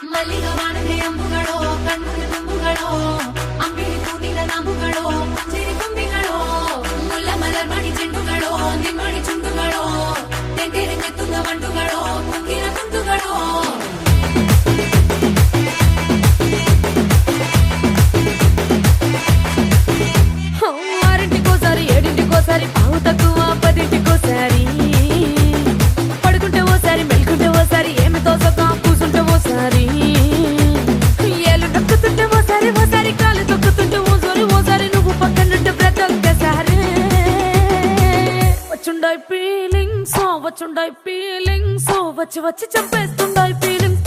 ಮಲ್ಲಿಗ ಮಾಡದೆ ಅಂಬುಗಳೋ ಕಣ್ಣುಗೆ ತುಂಬುಗಳೋ ಅಂಬಿಳಿ ಕೂನಿನ ನಾಮುಗಳೋ ಸಿರಿ ತುಂಬಿಗಳೋ ಮುಲ್ಲ ಮಲರ್ ಮಣಿ ಚೆಂಡುಗಳೋ ನಿಮ್ಮಣಿ ಚುಂಡುಗಳೋ ತೆಂಟೆರೆ ತೆತ್ತುಂಗ ಮಂಡುಗಳೋ ಕುಂಗಿನ ತುಂಡುಗಳೋ ఆరింటికోసారి ఏడింటికోసారి పావు తక్కువ పదింటికోసారి పడుకుంటే ఓసారి మెలుకుంటే ఓసారి ఏమి తోసగా కూసుంటే ఓసారి ఏలు నొక్కుతుంటే ఓసారి ఓసారి కాలు తొక్కుతుంటే ఓసారి నువ్వు పక్కనుంటే ప్రతి ఒక్కసారి వచ్చుండాయి ఫీలింగ్స్ వచ్చి వచ్చి చంపేస్తుండాయి ఫీలింగ్స్